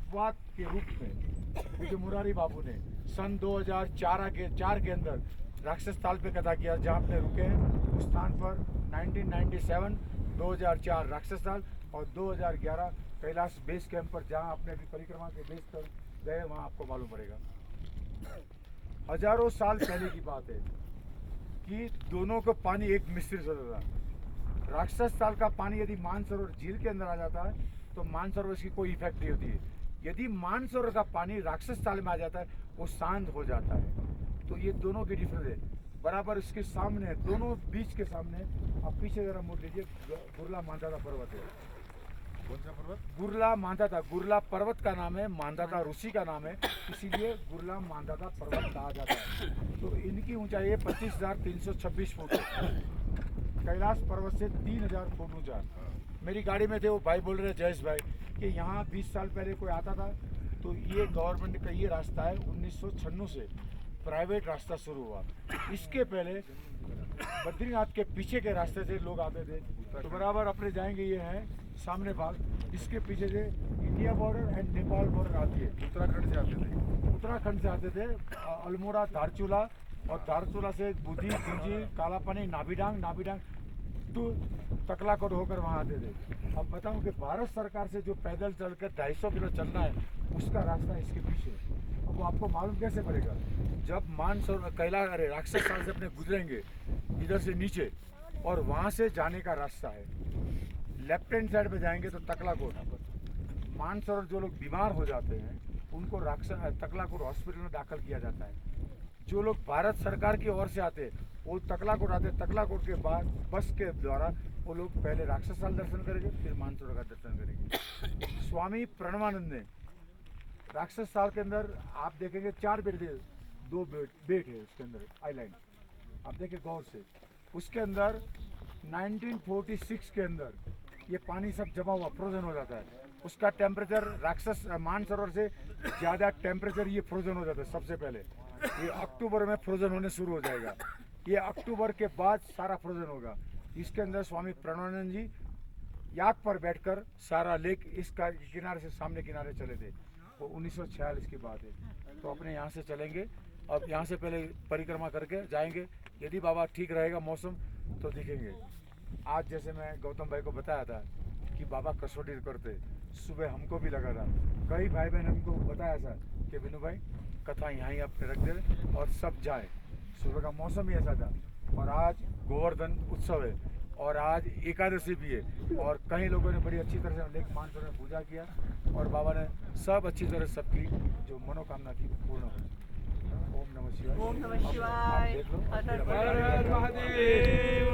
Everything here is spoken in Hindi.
शुरुआत के रूप में मुझे मुरारी बाबू ने सन 2004 के अंदर राक्षस ताल पे कथा किया, जहाँ अपने रुके हैं उस स्थान पर 1997, 2004 राक्षस ताल और 2011 कैलाश बेस कैंप पर, जहाँ अपने अभी परिक्रमा के बेस पर गए, वहाँ आपको मालूम पड़ेगा। हजारों साल पहले की बात है कि दोनों को पानी एक मिश्रित होता था। राक्षस ताल का पानी यदि मानसरोवर झील के अंदर आ जाता है तो मानसरोवर की कोई इफेक्ट नहीं होती है। यदि मानसरोवर का पानी राक्षस ताल में आ जाता है वो शांत हो जाता है। तो ये दोनों की डिफरेंस है। बराबर इसके सामने, दोनों बीच के सामने आप पीछे जरा मोड़ लीजिए, गुरला मांधाता पर्वत है। कौन सा पर्वत? गुरला मांधाता, गुरला पर्वत का नाम है, मांधाता ऋषि का नाम है, इसीलिए गुरला मांधाता पर्वत कहा जाता है। तो इनकी ऊंचाई है 25,326 फुट है। कैलाश पर्वत से 3,000 फुट ऊंचा। मेरी गाड़ी में थे वो भाई बोल रहे जयेश भाई कि यहाँ 20 साल पहले कोई आता था तो ये गवर्नमेंट का ये रास्ता है 1996 से प्राइवेट रास्ता शुरू हुआ। इसके पहले बद्रीनाथ के पीछे के रास्ते से लोग आते थे। तो बराबर अपने जाएंगे, ये है सामने भाग, इसके पीछे से India border and Nepal border आती है। उत्तराखंड से आते थे। उत्तराखंड से आते थे, अल्मोड़ा, धारचूला और धारचूला से बुद्धि, गुंजी, कालापानी, नाभिडांग टू तकलाकोट होकर वहाँ आते थे। अब बताऊँ कि भारत सरकार से जो पैदल चलकर 250 किलो चलना है उसका रास्ता इसके पीछे। अब वो आपको मालूम कैसे पड़ेगा? जब मानसरोवर कैलाश अरे राक्षस ताल से अपने गुजरेंगे इधर से नीचे और वहाँ से जाने का रास्ता है। लेफ्ट हैंड साइड पे जाएंगे तो तकलाकोट। मानसरोवर जो लोग बीमार हो जाते हैं उनको तकलाकोट हॉस्पिटल में दाखिल किया जाता है। जो लोग भारत सरकार की ओर से आते हैं वो तकलाकोट आते हैं। तकलाकोट के बाद बस के द्वारा वो लोग पहले राक्षस ताल दर्शन करेंगे, फिर मानसरोवर का दर्शन करेंगे। स्वामी प्रणवानंद ने राक्षस ताल के अंदर आप देखेंगे 4 बेट है, 2 बेट है उसके अंदर आइलैंड, आप देखें गौर से। उसके अंदर 1946 के अंदर ये पानी सब जमा हुआ, फ्रोजन हो जाता है। उसका टेम्परेचर राक्षस मानसरोवर से ज़्यादा टेम्परेचर ये फ्रोजन हो जाता है। सबसे पहले ये अक्टूबर में फ्रोजन होने शुरू हो जाएगा। ये अक्टूबर के बाद सारा फ्रोजन होगा। इसके अंदर स्वामी प्रणवानंद जी याक पर बैठकर सारा लेक इसका किनारे से सामने किनारे चले थे। वो 1946 की बात है। तो अपने यहाँ से चलेंगे। अब यहाँ से पहले परिक्रमा करके जाएंगे। यदि बाबा ठीक रहेगा मौसम तो दिखेंगे। आज जैसे मैं गौतम भाई को बताया था कि बाबा कसौटी करते, सुबह हमको भी लगा था, कई भाई बहन हमको बताया था कि विनू भाई कथा यहाँ ही आप रख दे और सब जाए। सुबह का मौसम ही ऐसा था। और आज गोवर्धन उत्सव है और आज एकादशी भी है और कई लोगों ने बड़ी अच्छी तरह से लेक मानसरोवर में पूजा किया और बाबा ने सब अच्छी तरह सबकी जो मनोकामना थी पूर्ण हो। ओम नमः शिवाय। ओम नमः शिवाय। आप देख लो। हर हर महादेव।